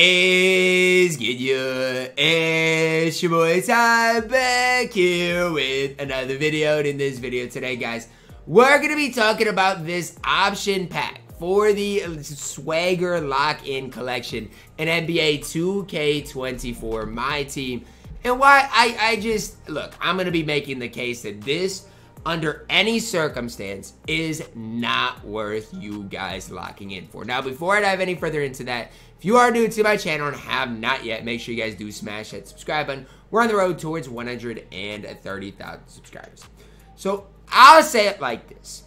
is good, you? It's your boy Ty back here with another video. And in this video today, guys, we're gonna be talking about this option pack for the Swagger lock-in collection in NBA 2K24 MyTEAM, and why I just look. I'm gonna be making the case that this, under any circumstance, is not worth you guys locking in for. Now, before I dive any further into that, if you are new to my channel and have not yet, make sure you guys do smash that subscribe button. We're on the road towards 130,000 subscribers. So I'll say it like this.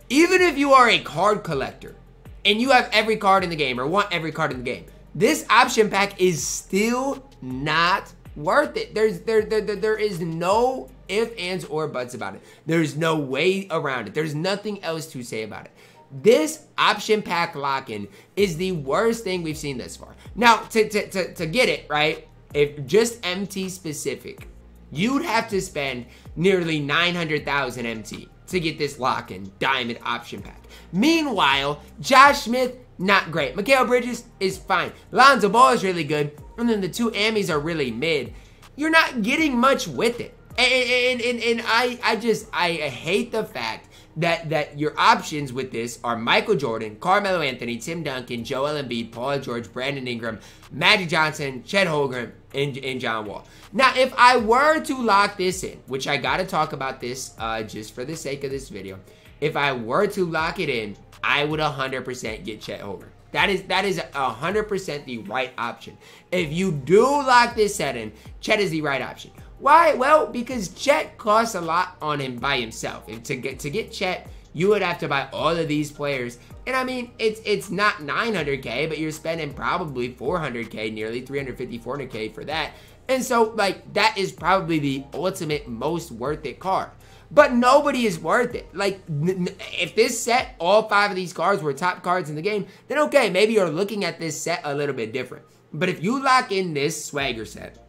Even if you are a card collector and you have every card in the game or want every card in the game, this option pack is still not worth it. There is no ifs, ands, or buts about it. There's no way around it. There's nothing else to say about it. This option pack lock-in is the worst thing we've seen thus far. Now, to get it, right, if just MT specific, you'd have to spend nearly 900,000 MT to get this lock-in diamond option pack. Meanwhile, Josh Smith, not great. Mikal Bridges is fine. Lonzo Ball is really good. And then the two Amis are really mid. You're not getting much with it. And I hate the fact that your options with this are Michael Jordan, Carmelo Anthony, Tim Duncan, Joel Embiid, Paul George, Brandon Ingram, Magic Johnson, Chet Holmgren, and John Wall. Now, if I were to lock this in, which I got to talk about this just for the sake of this video, if I were to lock it in, I would 100% get Chet Holmgren. That is 100% the right option. If you do lock this set in, Chet is the right option. Why? Well, because Chet costs a lot on him by himself. And to get Chet, you would have to buy all of these players. And I mean, it's not 900K, but you're spending probably 400K, nearly 350, 400K for that. And so, like, that is probably the ultimate most worth it card. But nobody is worth it. Like, if this set, all 5 of these cards were top cards in the game, then okay, maybe you're looking at this set a little bit different. But if you lock in this Swagger set,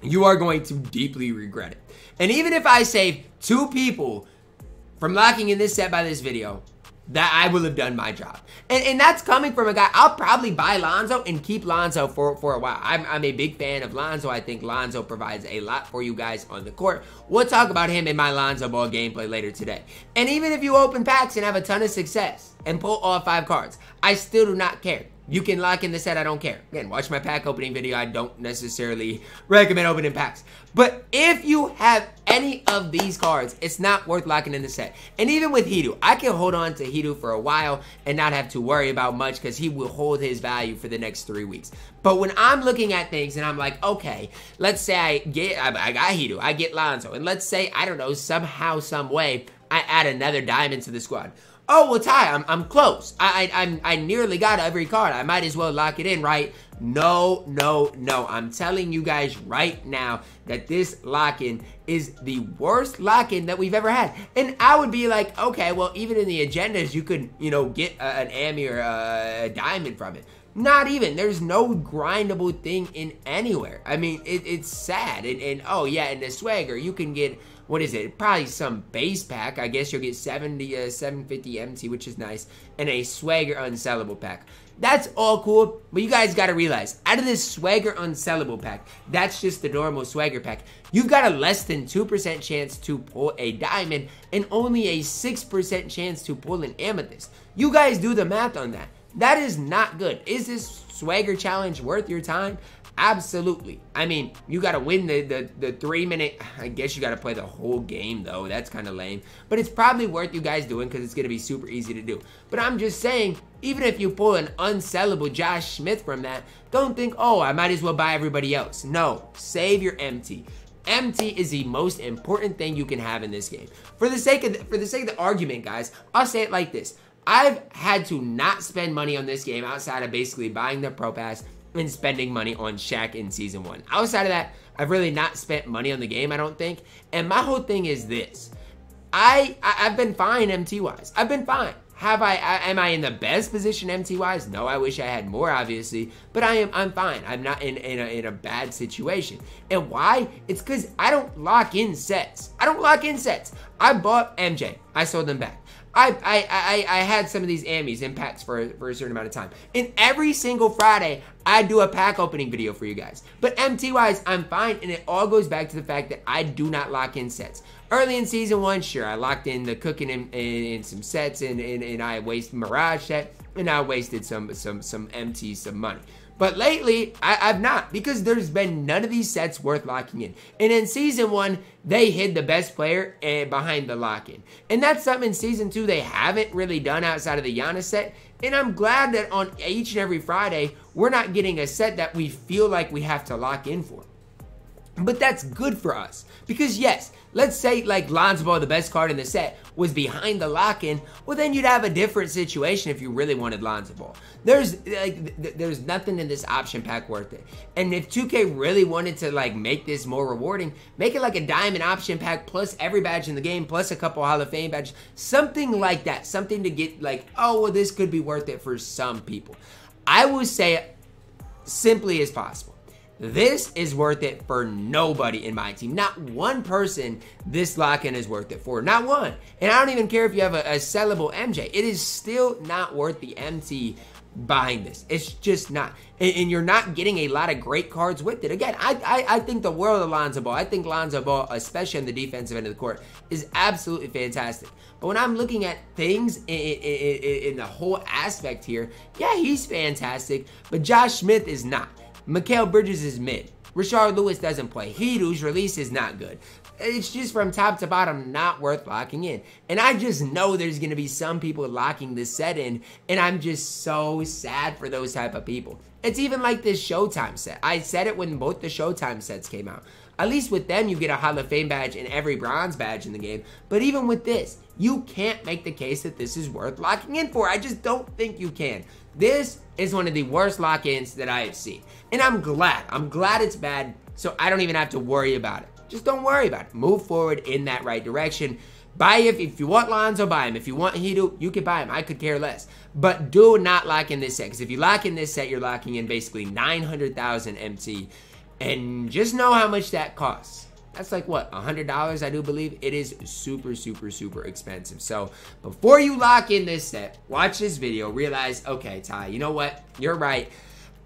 you are going to deeply regret it. And even if I save 2 people from locking in this set by this video, that I will have done my job. And that's coming from a guy. I'll probably buy Lonzo and keep Lonzo for a while. I'm a big fan of Lonzo. I think Lonzo provides a lot for you guys on the court. We'll talk about him in my Lonzo Ball gameplay later today. And even if you open packs and have a ton of success and pull all 5 cards, I still do not care. You can lock in the set, I don't care. Again, watch my pack opening video. I don't necessarily recommend opening packs. But if you have any of these cards, it's not worth locking in the set. And even with Hedo, I can hold on to Hedo for a while and not have to worry about much because he will hold his value for the next 3 weeks. But when I'm looking at things and I'm like, okay, let's say I got Hedo, I get Lonzo, and let's say, I don't know, somehow, some way, I add another diamond to the squad. Oh, well, Ty, I'm close. I nearly got every card. I might as well lock it in, right? No. I'm telling you guys right now that this lock-in is the worst lock-in that we've ever had. And I would be like, okay, well, even in the agendas, you could, you know, get an Ami or a diamond from it. Not even. There's no grindable thing in anywhere. I mean, it's sad. And oh, yeah, in the Swagger, you can get, what is it? Probably some base pack. I guess you'll get 750 MT, which is nice, and a Swagger unsellable pack. That's all cool, but you guys got to realize, out of this Swagger unsellable pack, that's just the normal Swagger pack, you've got a less than 2% chance to pull a diamond and only a 6% chance to pull an amethyst. You guys do the math on that. That is not good. Is this Swagger challenge worth your time? Absolutely. I mean, you got to win the 3-minute. I guess you got to play the whole game, though. That's kind of lame. But it's probably worth you guys doing because it's going to be super easy to do. But I'm just saying, even if you pull an unsellable Josh Smith from that, don't think, oh, I might as well buy everybody else. No. Save your MT. MT is the most important thing you can have in this game. For the sake of the argument, guys, I'll say it like this. I've had to not spend money on this game outside of basically buying the Pro Pass and spending money on Shaq in Season 1. Outside of that, I've really not spent money on the game, I don't think. And my whole thing is this. I've been fine MT-wise. I've been fine. Am I in the best position MT-wise? No, I wish I had more, obviously. But I'm fine. I'm not in a bad situation. And why? It's because I don't lock in sets. I bought MJ. I sold them back. I had some of these Amis in packs for a certain amount of time. And every single Friday, I do a pack opening video for you guys. But MT-wise, I'm fine, and it all goes back to the fact that I do not lock in sets. Early in Season 1, sure, I locked in the cooking in some sets, and I wasted Mirage set, and I wasted some MT, some money. But lately, I've not, because there's been none of these sets worth locking in. And in Season 1, they hid the best player behind the lock-in. And that's something in Season 2 they haven't really done outside of the Giannis set. And I'm glad that on each and every Friday, we're not getting a set that we feel like we have to lock in for. But that's good for us. Because yes, let's say like Lonzo Ball, the best card in the set, was behind the lock-in. Well, then you'd have a different situation if you really wanted Lonzo Ball. There's nothing in this option pack worth it. And if 2K really wanted to like make this more rewarding, make it like a diamond option pack plus every badge in the game plus a couple Hall of Fame badges. Something like that. Something to get like, oh, well, this could be worth it for some people. I will say it simply as possible. This is worth it for nobody in my team. Not one person this lock-in is worth it for. Not one. And I don't even care if you have a sellable MJ. It is still not worth the MT behind this. It's just not. And you're not getting a lot of great cards with it. Again, I think the world of Lonzo Ball. I think Lonzo Ball, especially on the defensive end of the court, is absolutely fantastic. But when I'm looking at things in the whole aspect here, yeah, he's fantastic. But Josh Smith is not. Mikal Bridges is mid. Rashard Lewis doesn't play. Hedo's release is not good. It's just from top to bottom not worth locking in. And I just know there's going to be some people locking this set in, and I'm just so sad for those type of people. It's even like this Showtime set. I said it when both the Showtime sets came out. At least with them, you get a Hall of Fame badge and every bronze badge in the game. But even with this, you can't make the case that this is worth locking in for. I just don't think you can. This is one of the worst lock-ins that I have seen. And I'm glad. I'm glad it's bad, so I don't even have to worry about it. Just don't worry about it. Move forward in that right direction. Buy if you want Lonzo, buy him. If you want Hedo, you can buy him. I could care less. But do not lock in this set, because if you lock in this set, you're locking in basically 900,000 MT. And just know how much that costs. That's like, what, $100, I do believe? It is super, super, super expensive. So before you lock in this set, watch this video, realize, okay, Ty, you know what? You're right.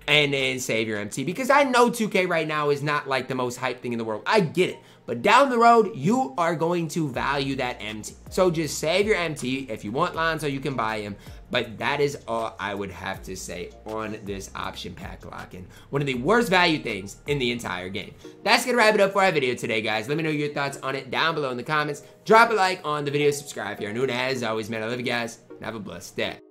And then save your MT. Because I know 2K right now is not like the most hype thing in the world. I get it. But down the road, you are going to value that MT. So just save your MT. If you want Lonzo, you can buy him. But that is all I would have to say on this option pack lock-in. One of the worst value things in the entire game. That's going to wrap it up for our video today, guys. Let me know your thoughts on it down below in the comments. Drop a like on the video. Subscribe if you're new. And as always, man, I love you guys. And have a blessed day.